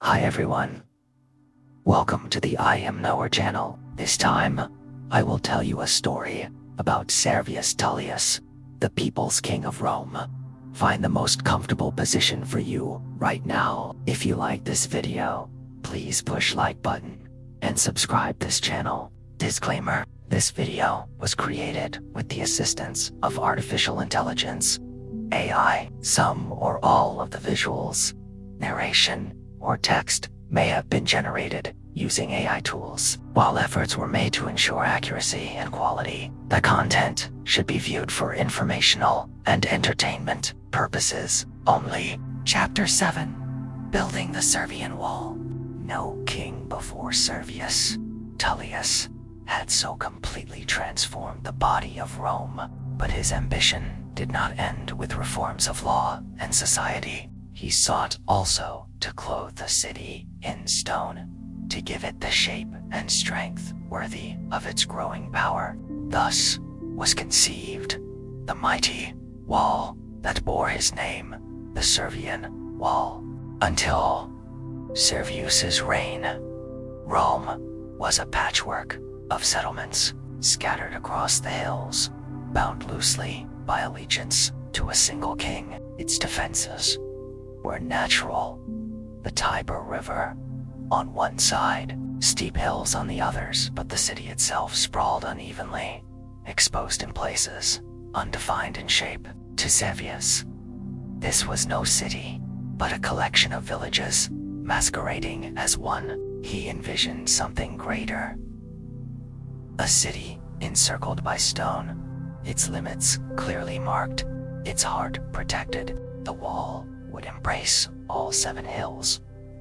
Hi everyone. Welcome to the I Am Knower channel. This time, I will tell you a story about Servius Tullius, the people's king of Rome. Find the most comfortable position for you right now. If you like this video, please push like button and subscribe this channel. Disclaimer: this video was created with the assistance of artificial intelligence, AI. Some or all of the visuals, narration, or text may have been generated using AI tools. While efforts were made to ensure accuracy and quality, the content should be viewed for informational and entertainment purposes only. Chapter 7: Building the Servian Wall. No king before Servius Tullius had so completely transformed the body of Rome, but his ambition did not end with reforms of law and society. He sought also to clothe the city in stone, to give it the shape and strength worthy of its growing power. Thus was conceived the mighty wall that bore his name, the Servian Wall. Until Servius's reign, Rome was a patchwork of settlements scattered across the hills, bound loosely by allegiance to a single king. Its defenses were natural: the Tiber River on one side, steep hills on the others, but the city itself sprawled unevenly, exposed in places, undefined in shape. To Servius, this was no city, but a collection of villages masquerading as one. He envisioned something greater: a city encircled by stone, its limits clearly marked, its heart protected. The wall would embrace all 7 hills: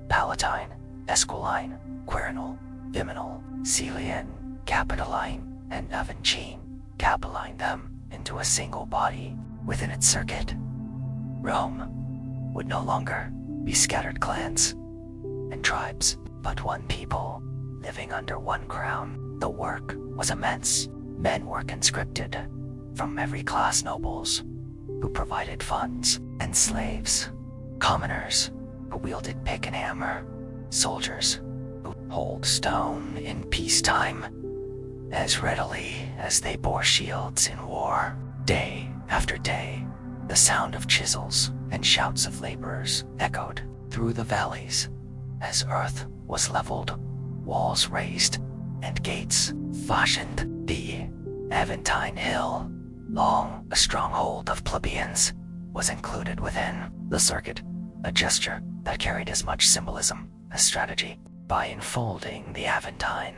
Palatine, Esquiline, Quirinal, Viminal, Celian, Capitoline, and Aventine. Capitoline them into a single body. Within its circuit, Rome would no longer be scattered clans and tribes, but one people living under one crown. The work was immense. Men were conscripted from every class: nobles, who provided funds, and slaves, commoners, who wielded pick and hammer, soldiers, who hold stone in peacetime as readily as they bore shields in war. Day after day, the sound of chisels and shouts of laborers echoed through the valleys as earth was leveled, walls raised, and gates fashioned. The Aventine Hill, long a stronghold of plebeians, was included within the circuit, a gesture that carried as much symbolism as strategy. By enfolding the Aventine,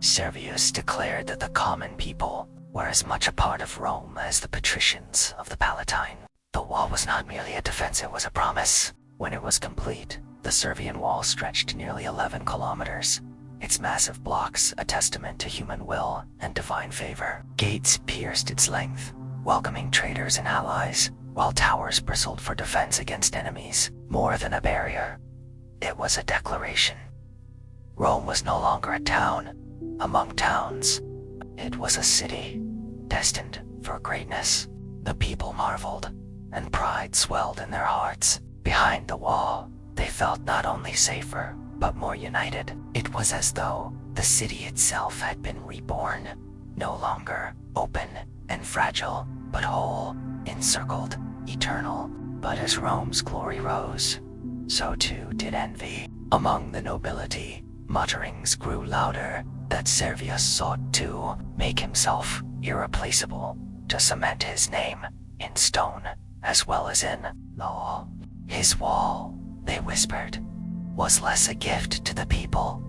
Servius declared that the common people were as much a part of Rome as the patricians of the Palatine. The wall was not merely a defense, it was a promise. When it was complete, the Servian Wall stretched nearly 11 kilometers, its massive blocks a testament to human will and divine favor. Gates pierced its length, welcoming traders and allies, while towers bristled for defense against enemies. More than a barrier, it was a declaration. Rome was no longer a town among towns. It was a city destined for greatness. The people marveled, and pride swelled in their hearts. Behind the wall, they felt not only safer, but more united. It was as though the city itself had been reborn, no longer open and fragile, but whole, encircled, eternal. But as Rome's glory rose, so too did envy. Among the nobility, mutterings grew louder that Servius sought to make himself irreplaceable, to cement his name in stone as well as in law. His wall, they whispered, was less a gift to the people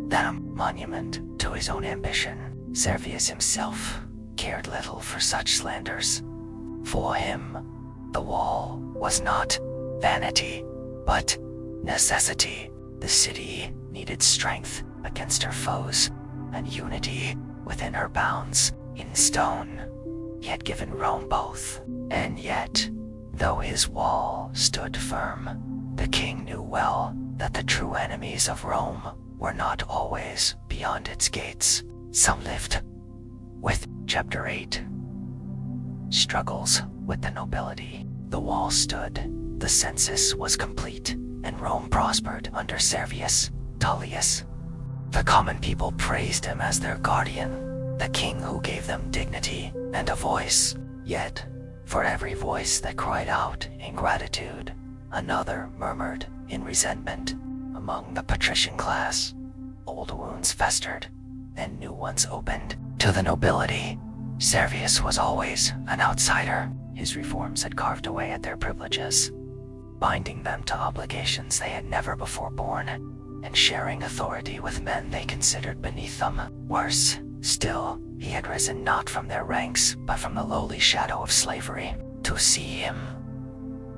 than a monument to his own ambition. Servius himself cared little for such slanders. For him, the wall was not vanity, but necessity. The city needed strength against her foes and unity within her bounds. In stone, he had given Rome both. And yet, though his wall stood firm, the king knew well that the true enemies of Rome were not always beyond its gates. Some lived with. Chapter 8: Struggles with the nobility. The wall stood The census was complete, and Rome prospered under Servius Tullius. The common people praised him as their guardian, the king who gave them dignity and a voice. Yet, for every voice that cried out in gratitude, another murmured in resentment. Among the patrician class, old wounds festered, and new ones opened. To the nobility, Servius was always an outsider. His reforms had carved away at their privileges, binding them to obligations they had never before borne, and sharing authority with men they considered beneath them. Worse still, he had risen not from their ranks, but from the lowly shadow of slavery. To see him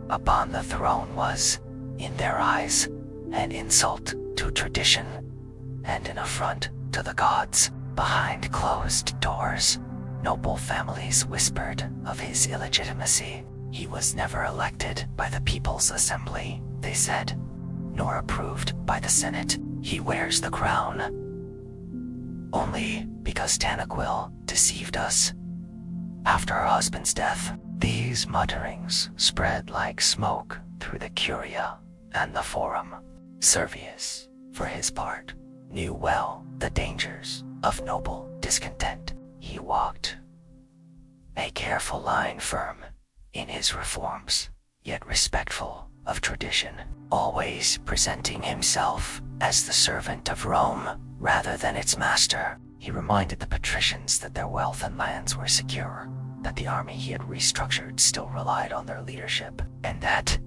upon the throne was, in their eyes, an insult to tradition, and an affront to the gods. Behind closed doors, noble families whispered of his illegitimacy. He was never elected by the People's Assembly, they said, nor approved by the Senate. He wears the crown only because Tanaquil deceived us. After her husband's death, these mutterings spread like smoke through the Curia and the Forum. Servius, for his part, knew well the dangers of noble discontent. He walked a careful line firm in his reforms, yet respectful of tradition, always presenting himself as the servant of Rome rather than its master. He reminded the patricians that their wealth and lands were secure, that the army he had restructured still relied on their leadership, and that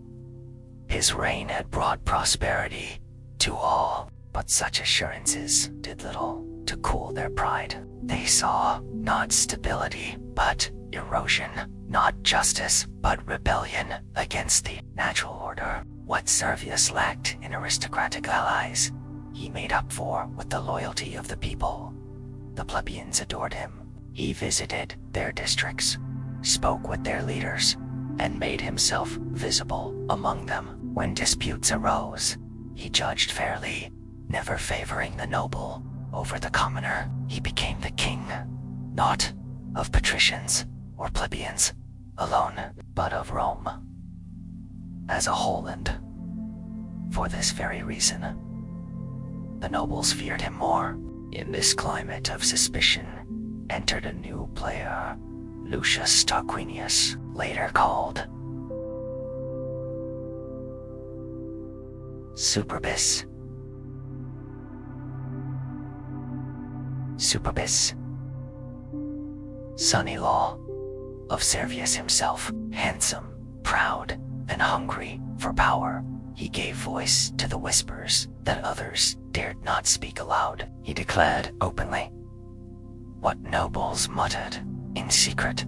his reign had brought prosperity to all. But such assurances did little to cool their pride. They saw not stability, but erosion, not justice, but rebellion against the natural order. What Servius lacked in aristocratic allies, he made up for with the loyalty of the people. The plebeians adored him. He visited their districts, spoke with their leaders, and made himself visible among them. When disputes arose, he judged fairly, never favoring the noble over the commoner. He became the king, not of patricians or plebeians alone, but of Rome as a whole. And for this very reason, the nobles feared him more. In this climate of suspicion entered a new player, Lucius Tarquinius, later called Superbus. Son-in-law of Servius himself. Handsome, proud, and hungry for power, he gave voice to the whispers that others dared not speak aloud. He declared openly what nobles muttered in secret,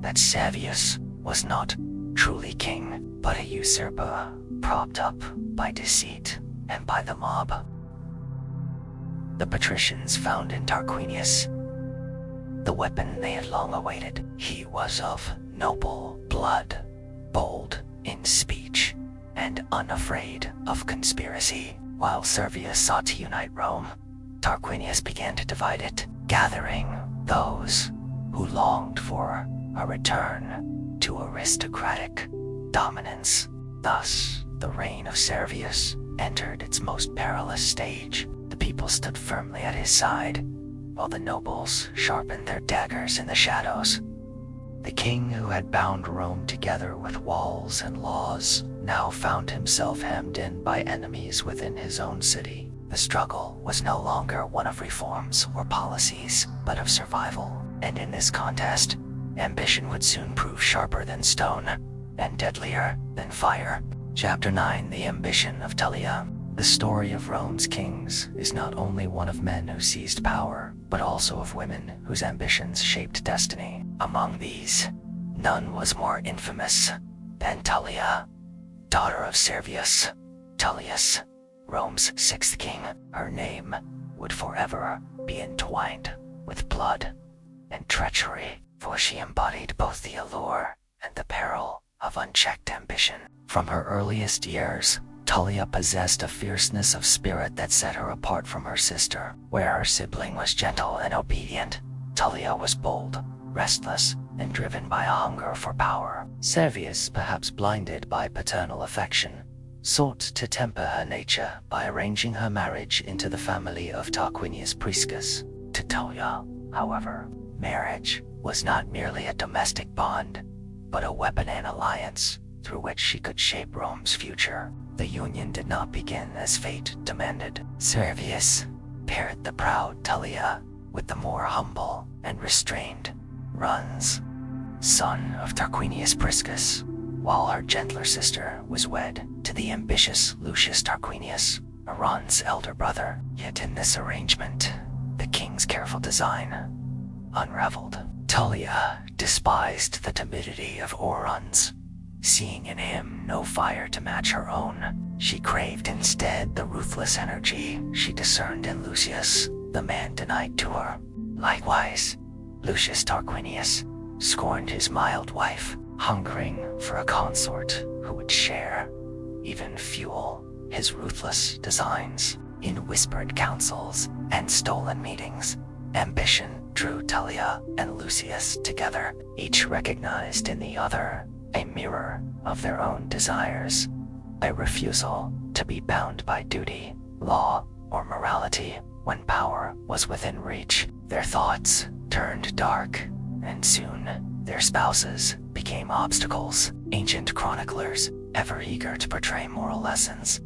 that Servius was not truly king, but a usurper propped up by deceit and by the mob. The patricians found in Tarquinius the weapon they had long awaited. He was of noble blood, bold in speech, and unafraid of conspiracy. While Servius sought to unite Rome, Tarquinius began to divide it, gathering those who longed for a return to aristocratic dominance. Thus, the reign of Servius entered its most perilous stage. The people stood firmly at his side, while the nobles sharpened their daggers in the shadows. The king who had bound Rome together with walls and laws now found himself hemmed in by enemies within his own city. The struggle was no longer one of reforms or policies, but of survival. And in this contest, ambition would soon prove sharper than stone and deadlier than fire. Chapter 9: The Ambition of Tullia. The story of Rome's kings is not only one of men who seized power, but also of women whose ambitions shaped destiny. Among these, none was more infamous than Tullia, daughter of Servius Tullius, Rome's sixth king. Her name would forever be entwined with blood and treachery, for she embodied both the allure and the peril of unchecked ambition. From her earliest years, Tullia possessed a fierceness of spirit that set her apart from her sister. Where her sibling was gentle and obedient, Tullia was bold, restless, and driven by a hunger for power. Servius, perhaps blinded by paternal affection, sought to temper her nature by arranging her marriage into the family of Tarquinius Priscus. To Tullia, however, marriage was not merely a domestic bond, but a weapon and alliance through which she could shape Rome's future. The union did not begin as fate demanded. Servius paired the proud Tullia with the more humble and restrained Runs, son of Tarquinius Priscus, while her gentler sister was wed to the ambitious Lucius Tarquinius, Run's elder brother. Yet in this arrangement, the king's careful design unraveled. Tullia despised the timidity of Orun's, seeing in him no fire to match her own. She craved instead the ruthless energy she discerned in Lucius, the man denied to her. Likewise, Lucius Tarquinius scorned his mild wife, hungering for a consort who would share, even fuel, his ruthless designs. In whispered councils and stolen meetings, ambition drew Tullia and Lucius together, each recognized in the other a mirror of their own desires, a refusal to be bound by duty, law, or morality when power was within reach. Their thoughts turned dark, and soon their spouses became obstacles. Ancient chroniclers, ever eager to portray moral lessons,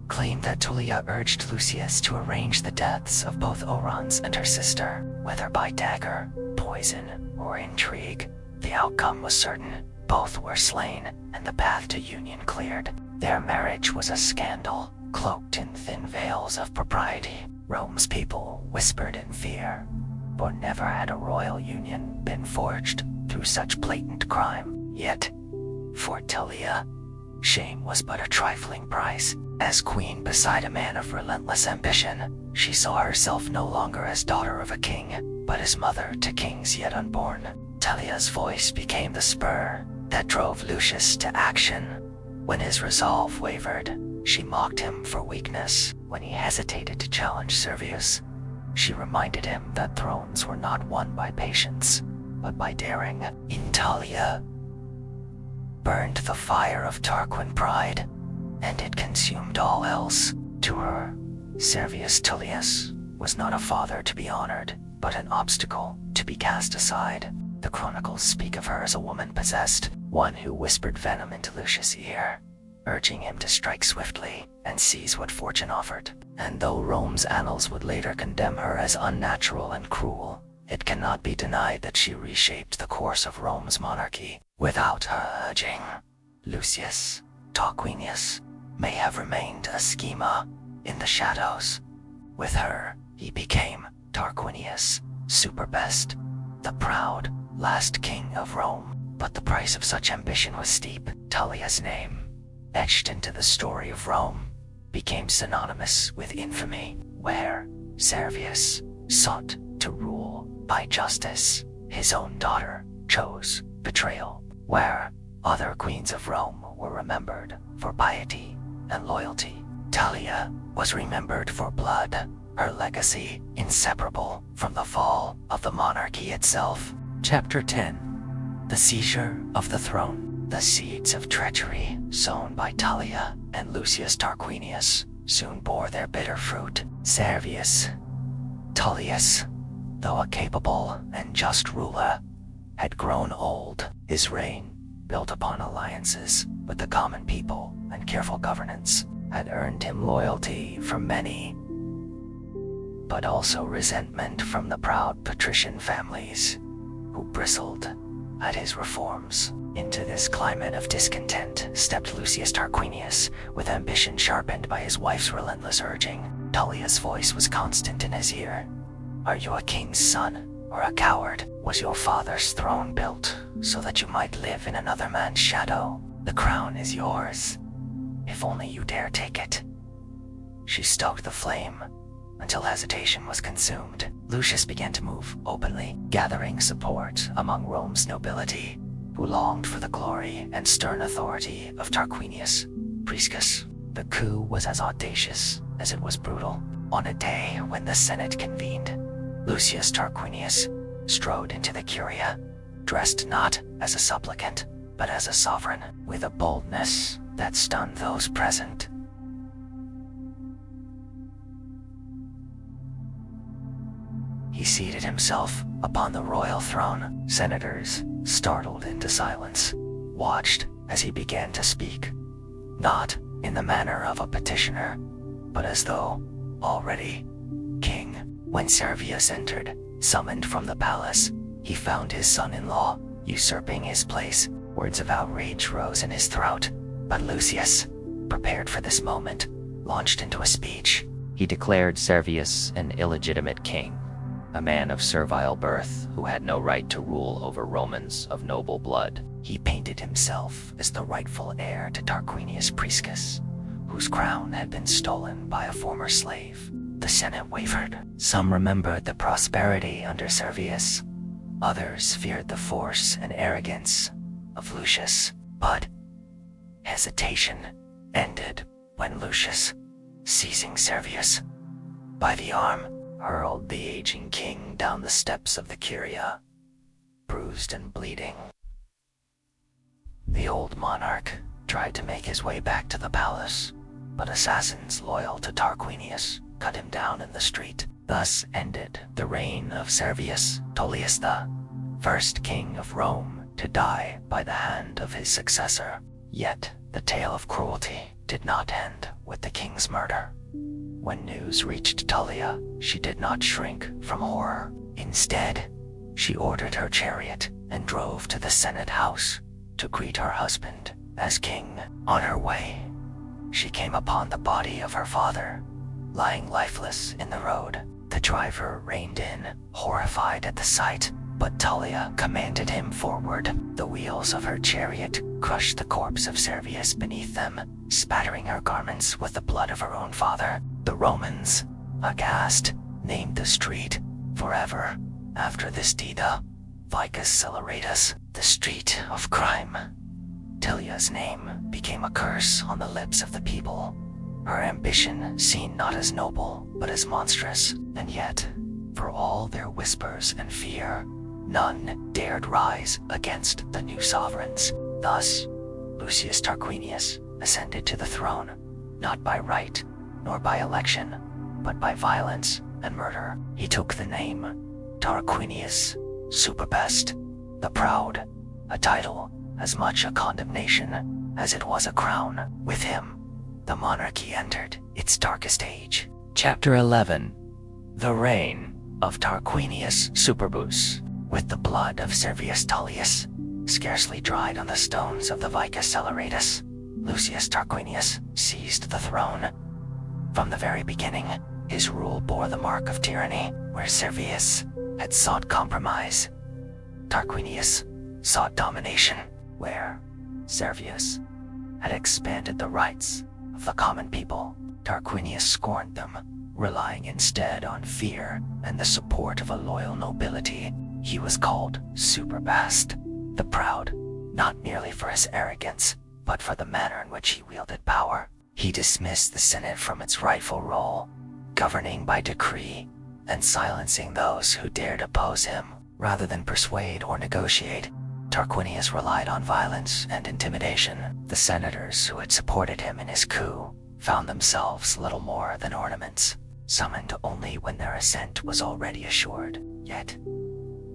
claimed that Tullia urged Lucius to arrange the deaths of both Orans and her sister, whether by dagger, poison, or intrigue. The outcome was certain. Both were slain, and the path to union cleared. Their marriage was a scandal, cloaked in thin veils of propriety. Rome's people whispered in fear, for never had a royal union been forged through such blatant crime. Yet, for Tullia, shame was but a trifling price. As queen beside a man of relentless ambition, she saw herself no longer as daughter of a king, but as mother to kings yet unborn. Tullia's voice became the spur that drove Lucius to action. When his resolve wavered, she mocked him for weakness. When he hesitated to challenge Servius, she reminded him that thrones were not won by patience, but by daring. In Tullia burned the fire of Tarquin pride, and it consumed all else. To her, Servius Tullius was not a father to be honored, but an obstacle to be cast aside. The chronicles speak of her as a woman possessed, one who whispered venom into Lucius' ear, urging him to strike swiftly and seize what fortune offered. And though Rome's annals would later condemn her as unnatural and cruel, it cannot be denied that she reshaped the course of Rome's monarchy. Without her urging, Lucius Tarquinius may have remained a schema in the shadows. With her, he became Tarquinius Superbest, the proud last king of Rome. But the price of such ambition was steep. Tullia's name, etched into the story of Rome, became synonymous with infamy. Where Servius sought to rule by justice, his own daughter chose betrayal. Where other queens of Rome were remembered for piety and loyalty, Tullia was remembered for blood, her legacy inseparable from the fall of the monarchy itself. Chapter 10. The Seizure of the Throne. The seeds of treachery sown by Tullia and Lucius Tarquinius soon bore their bitter fruit. Servius Tullius, though a capable and just ruler, had grown old. His reign, built upon alliances with the common people and careful governance, had earned him loyalty from many, but also resentment from the proud patrician families who bristled at his reforms. Into this climate of discontent stepped Lucius Tarquinius, with ambition sharpened by his wife's relentless urging. Tullia's voice was constant in his ear. "Are you a king's son or a coward? Was your father's throne built so that you might live in another man's shadow? The crown is yours, if only you dare take it." She stoked the flame until hesitation was consumed. Lucius began to move openly, gathering support among Rome's nobility, who longed for the glory and stern authority of Tarquinius Priscus. The coup was as audacious as it was brutal. On a day when the Senate convened, Lucius Tarquinius strode into the Curia, addressed not as a supplicant, but as a sovereign, with a boldness that stunned those present. He seated himself upon the royal throne. Senators, startled into silence, watched as he began to speak, not in the manner of a petitioner, but as though already king. When Servius entered, summoned from the palace, he found his son-in-law usurping his place. Words of outrage rose in his throat, but Lucius, prepared for this moment, launched into a speech. He declared Servius an illegitimate king, a man of servile birth who had no right to rule over Romans of noble blood. He painted himself as the rightful heir to Tarquinius Priscus, whose crown had been stolen by a former slave. The Senate wavered. Some remembered the prosperity under Servius. Others feared the force and arrogance of Lucius. But hesitation ended when Lucius, seizing Servius by the arm, hurled the aging king down the steps of the Curia, bruised and bleeding. The old monarch tried to make his way back to the palace, but assassins loyal to Tarquinius cut him down in the street. Thus ended the reign of Servius Tullius, the first king of Rome to die by the hand of his successor. Yet the tale of cruelty did not end with the king's murder. When news reached Tullia, she did not shrink from horror. Instead, she ordered her chariot and drove to the Senate house to greet her husband as king. On her way, she came upon the body of her father, lying lifeless in the road. The driver reined in, horrified at the sight, but Tullia commanded him forward. The wheels of her chariot crushed the corpse of Servius beneath them, spattering her garments with the blood of her own father. The Romans, aghast, named the street forever after this deed, Vicus Celeratus, the street of crime. Tullia's name became a curse on the lips of the people. Her ambition seen not as noble, but as monstrous, and yet, for all their whispers and fear, none dared rise against the new sovereigns. Thus, Lucius Tarquinius ascended to the throne, not by right, nor by election, but by violence and murder. He took the name Tarquinius Superbest, the Proud, a title as much a condemnation as it was a crown. With him, the monarchy entered its darkest age. Chapter 11. The Reign of Tarquinius Superbus. With the blood of Servius Tullius scarcely dried on the stones of the Vicus Celeratus, Lucius Tarquinius seized the throne. From the very beginning, his rule bore the mark of tyranny. Where Servius had sought compromise, Tarquinius sought domination. Where Servius had expanded the rights of the common people, Tarquinius scorned them, relying instead on fear and the support of a loyal nobility. He was called Superbest, the Proud, not merely for his arrogance, but for the manner in which he wielded power. He dismissed the Senate from its rightful role, governing by decree and silencing those who dared oppose him. Rather than persuade or negotiate, Tarquinius relied on violence and intimidation. The senators who had supported him in his coup found themselves little more than ornaments, summoned only when their assent was already assured. Yet,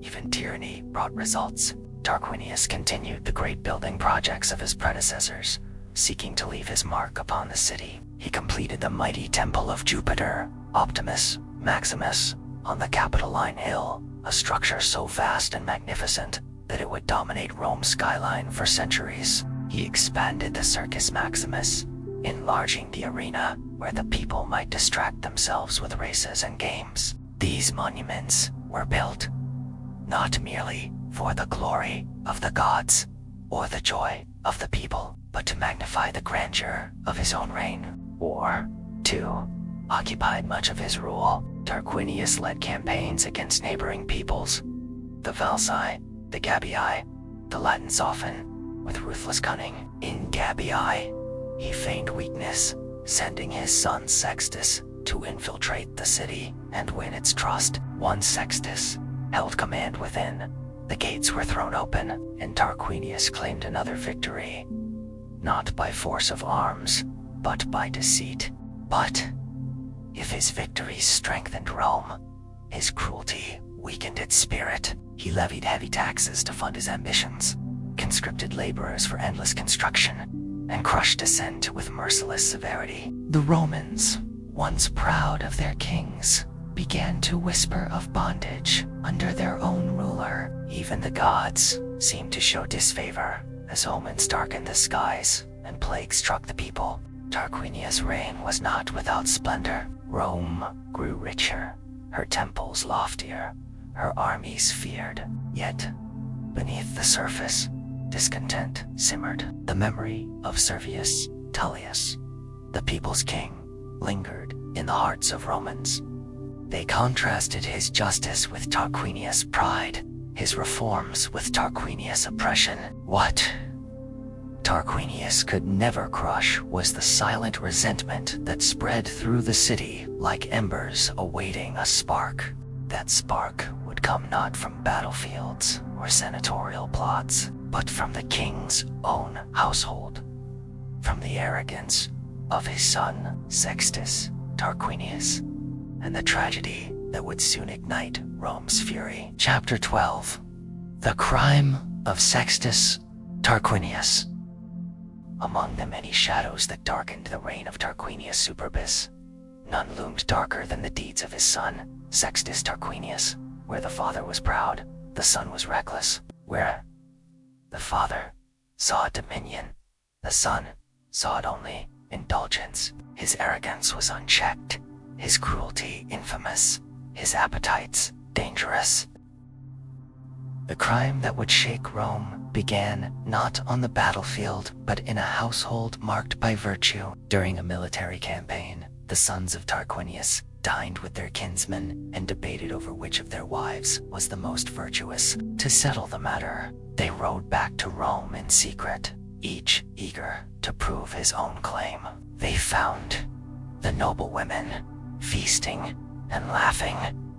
even tyranny brought results. Tarquinius continued the great building projects of his predecessors, seeking to leave his mark upon the city. He completed the mighty temple of Jupiter, Optimus, Maximus, on the Capitoline Hill, a structure so vast and magnificent that it would dominate Rome's skyline for centuries. He expanded the Circus Maximus, enlarging the arena where the people might distract themselves with races and games. These monuments were built not merely for the glory of the gods or the joy of the people, but to magnify the grandeur of his own reign. War, too, occupied much of his rule. Tarquinius led campaigns against neighboring peoples, the Valsi, the Gabii, the Latins often, with ruthless cunning. In Gabii, he feigned weakness, sending his son Sextus to infiltrate the city and win its trust. Once Sextus held command within, The gates were thrown open, and Tarquinius claimed another victory. Not by force of arms, but by deceit. But if his victories strengthened Rome, his cruelty weakened its spirit. He levied heavy taxes to fund his ambitions, conscripted laborers for endless construction, and crushed dissent with merciless severity. The Romans, once proud of their kings, began to whisper of bondage under their own ruler. Even the gods seemed to show disfavor as omens darkened the skies and plague struck the people. Tarquinius' reign was not without splendor. Rome grew richer, her temples loftier, her armies feared. Yet, beneath the surface, discontent simmered. The memory of Servius Tullius, the people's king, lingered in the hearts of Romans. They contrasted his justice with Tarquinius' pride, his reforms with Tarquinius' oppression. What Tarquinius could never crush was the silent resentment that spread through the city like embers awaiting a spark. That spark would come not from battlefields or senatorial plots, but from the king's own household, from the arrogance of his son Sextus Tarquinius, and the tragedy that would soon ignite Rome's fury. Chapter 12. The Crime of Sextus Tarquinius. Among the many shadows that darkened the reign of Tarquinius Superbus, none loomed darker than the deeds of his son, Sextus Tarquinius. Where the father was proud, the son was reckless. Where the father saw dominion, the son sought only indulgence. His arrogance was unchecked, his cruelty infamous, his appetites dangerous. The crime that would shake Rome began not on the battlefield, but in a household marked by virtue. During a military campaign, the sons of Tarquinius dined with their kinsmen and debated over which of their wives was the most virtuous. To settle the matter, they rode back to Rome in secret, each eager to prove his own claim. They found the noble women feasting and laughing,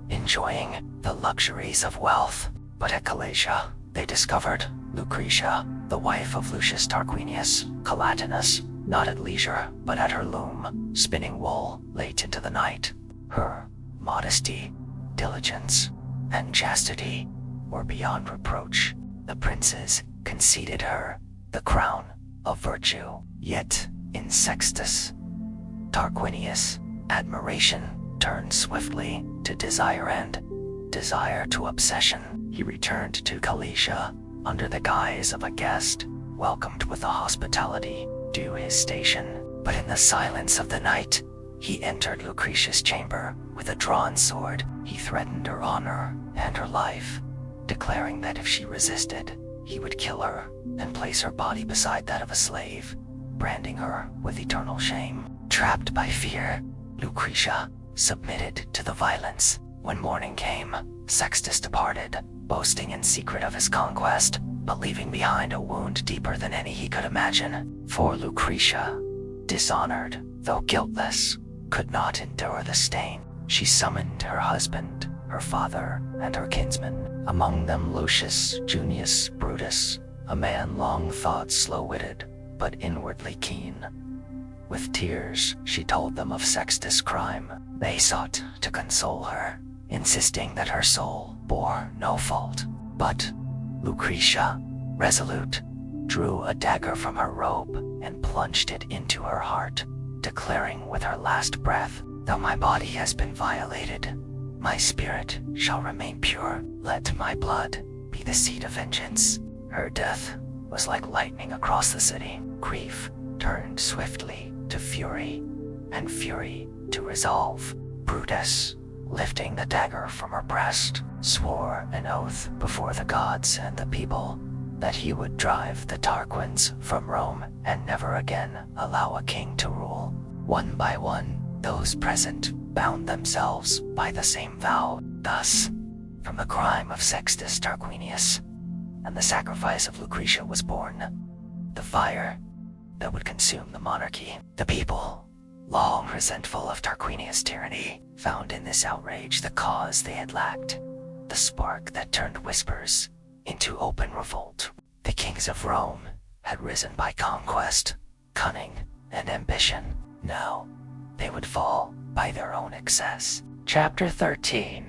enjoying the luxuries of wealth. But at Galatia, they discovered Lucretia, the wife of Lucius Tarquinius, Calatinus, not at leisure, but at her loom, spinning wool late into the night. Her modesty, diligence, and chastity were beyond reproach. The princes conceded her the crown of virtue. Yet, in Sextus Tarquinius, admiration turned swiftly to desire and desire to obsession. He returned to Galatia under the guise of a guest, welcomed with the hospitality due his station. But in the silence of the night, he entered Lucretia's chamber with a drawn sword. He threatened her honor and her life, declaring that if she resisted, he would kill her and place her body beside that of a slave, branding her with eternal shame. Trapped by fear, Lucretia submitted to the violence. When morning came, Sextus departed, boasting in secret of his conquest, but leaving behind a wound deeper than any he could imagine. For Lucretia, dishonored, though guiltless, could not endure the stain. She summoned her husband, her father, and her kinsmen, among them Lucius Junius Brutus, a man long thought slow-witted, but inwardly keen. With tears, she told them of Sextus' crime. They sought to console her, insisting that her soul bore no fault. But Lucretia, resolute, drew a dagger from her robe and plunged it into her heart, declaring with her last breath, "Though my body has been violated, my spirit shall remain pure. Let my blood be the seed of vengeance." Her death was like lightning across the city. Grief turned swiftly to fury, and fury to resolve. Brutus, lifting the dagger from her breast, swore an oath before the gods and the people that he would drive the Tarquins from Rome and never again allow a king to rule. One by one, those present bound themselves by the same vow. Thus, from the crime of Sextus Tarquinius and the sacrifice of Lucretia was born the fire that would consume the monarchy. The people, long resentful of Tarquinius' tyranny, found in this outrage the cause they had lacked, the spark that turned whispers into open revolt. The kings of Rome had risen by conquest, cunning, and ambition. Now, they would fall by their own excess. Chapter 13.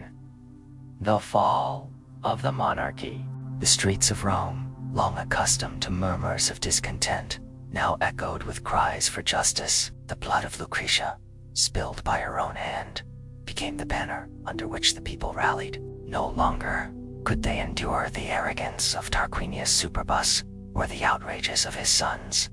The Fall of the Monarchy. The streets of Rome, long accustomed to murmurs of discontent, now echoed with cries for justice. The blood of Lucretia, spilled by her own hand, became the banner under which the people rallied. No longer could they endure the arrogance of Tarquinius Superbus or the outrages of his sons.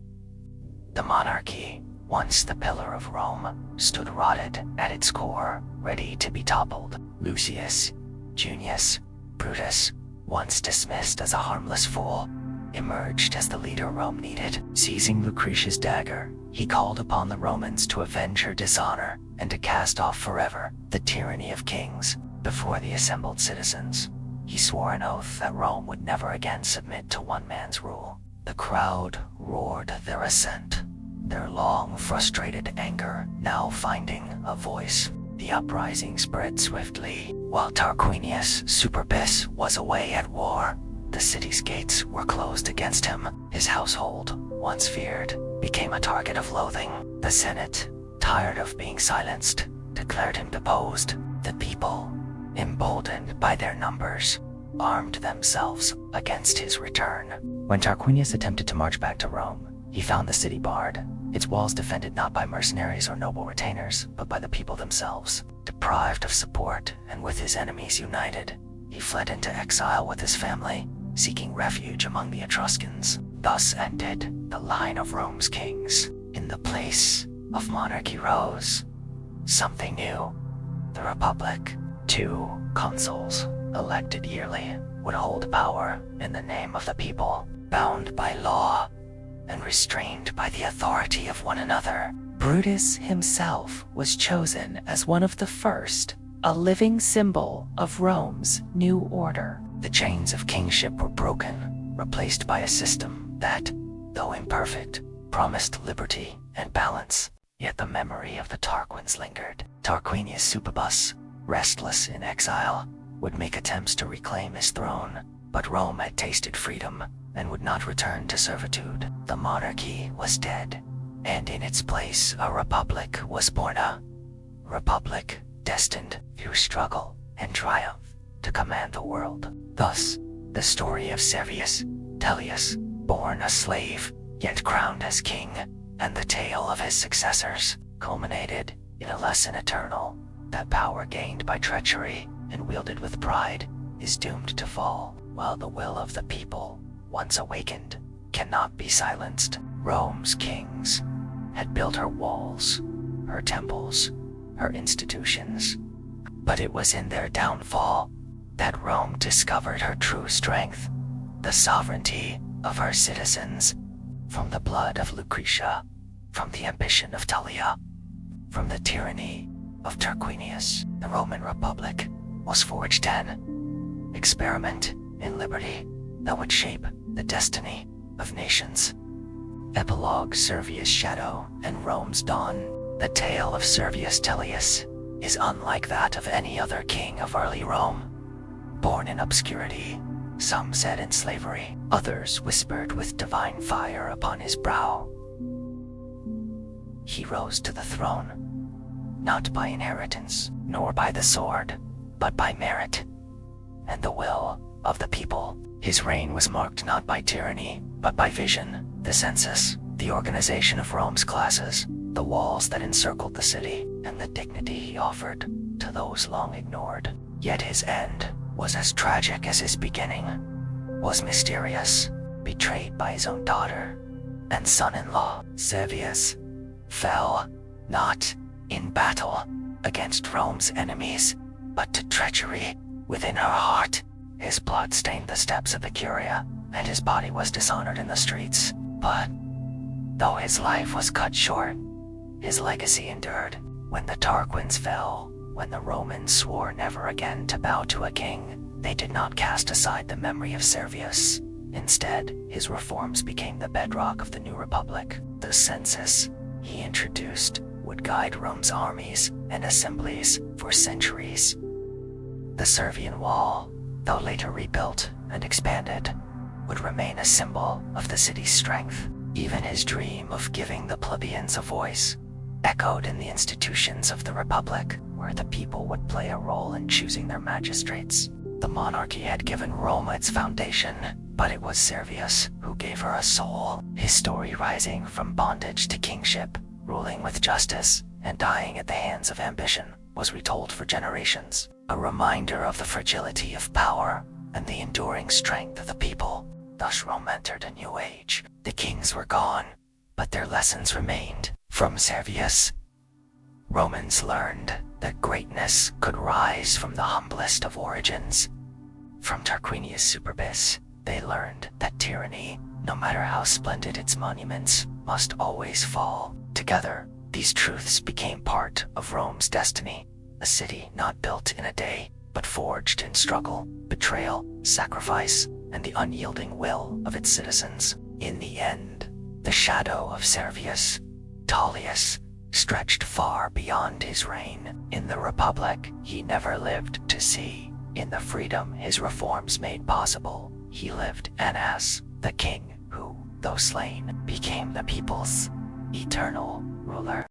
The monarchy, once the pillar of Rome, stood rotted at its core, ready to be toppled. Lucius, Junius, Brutus, once dismissed as a harmless fool, emerged as the leader Rome needed. Seizing Lucretia's dagger, he called upon the Romans to avenge her dishonor and to cast off forever the tyranny of kings. Before the assembled citizens, he swore an oath that Rome would never again submit to one man's rule. The crowd roared their assent, their long frustrated anger now finding a voice. The uprising spread swiftly. While Tarquinius Superbus was away at war, the city's gates were closed against him. His household, once feared, became a target of loathing. The Senate, tired of being silenced, declared him deposed. The people, emboldened by their numbers, armed themselves against his return. When Tarquinius attempted to march back to Rome, he found the city barred, its walls defended not by mercenaries or noble retainers, but by the people themselves. Deprived of support and with his enemies united, he fled into exile with his family, seeking refuge among the Etruscans. Thus ended the line of Rome's kings. In the place of monarchy rose something new, the Republic. 2 consuls, elected yearly, would hold power in the name of the people, bound by law and restrained by the authority of one another. Brutus himself was chosen as one of the first, a living symbol of Rome's new order. The chains of kingship were broken, replaced by a system that, though imperfect, promised liberty and balance. Yet the memory of the Tarquins lingered. Tarquinius Superbus, restless in exile, would make attempts to reclaim his throne, but Rome had tasted freedom and would not return to servitude. The monarchy was dead, and in its place a republic was born, a republic destined through struggle and triumph to command the world. Thus, the story of Servius Tullius, born a slave, yet crowned as king, and the tale of his successors, culminated in a lesson eternal, that power gained by treachery and wielded with pride is doomed to fall, while the will of the people, once awakened, cannot be silenced. Rome's kings had built her walls, her temples, her institutions, but it was in their downfall that Rome discovered her true strength, the sovereignty of her citizens. From the blood of Lucretia, from the ambition of Tullia, from the tyranny of Tarquinius, the Roman Republic was forged an experiment in liberty that would shape the destiny of nations. Epilogue: Servius' shadow and Rome's dawn. The tale of Servius Tullius is unlike that of any other king of early Rome. Born in obscurity, some said in slavery, others whispered with divine fire upon his brow, he rose to the throne, not by inheritance, nor by the sword, but by merit and the will of the people. His reign was marked not by tyranny, but by vision, the census, the organization of Rome's classes, the walls that encircled the city, and the dignity he offered to those long ignored. Yet his end was as tragic as his beginning, was mysterious, betrayed by his own daughter and son-in-law. Servius fell not in battle against Rome's enemies, but to treachery within her heart. His blood stained the steps of the Curia, and his body was dishonored in the streets. But though his life was cut short, his legacy endured. When the Tarquins fell, when the Romans swore never again to bow to a king, they did not cast aside the memory of Servius. Instead, his reforms became the bedrock of the new republic. The census he introduced would guide Rome's armies and assemblies for centuries. The Servian Wall, though later rebuilt and expanded, would remain a symbol of the city's strength. Even his dream of giving the plebeians a voice echoed in the institutions of the Republic, where the people would play a role in choosing their magistrates. The monarchy had given Rome its foundation, but it was Servius who gave her a soul. His story rising from bondage to kingship, ruling with justice, and dying at the hands of ambition, was retold for generations, a reminder of the fragility of power and the enduring strength of the people. Thus Rome entered a new age. The kings were gone, but their lessons remained. From Servius, Romans learned that greatness could rise from the humblest of origins. From Tarquinius Superbus, they learned that tyranny, no matter how splendid its monuments, must always fall. Together, these truths became part of Rome's destiny, a city not built in a day, but forged in struggle, betrayal, sacrifice, and the unyielding will of its citizens. In the end, the shadow of Servius Tullius stretched far beyond his reign. In the Republic he never lived to see. In the freedom his reforms made possible, he lived, and as the king who, though slain, became the people's eternal ruler.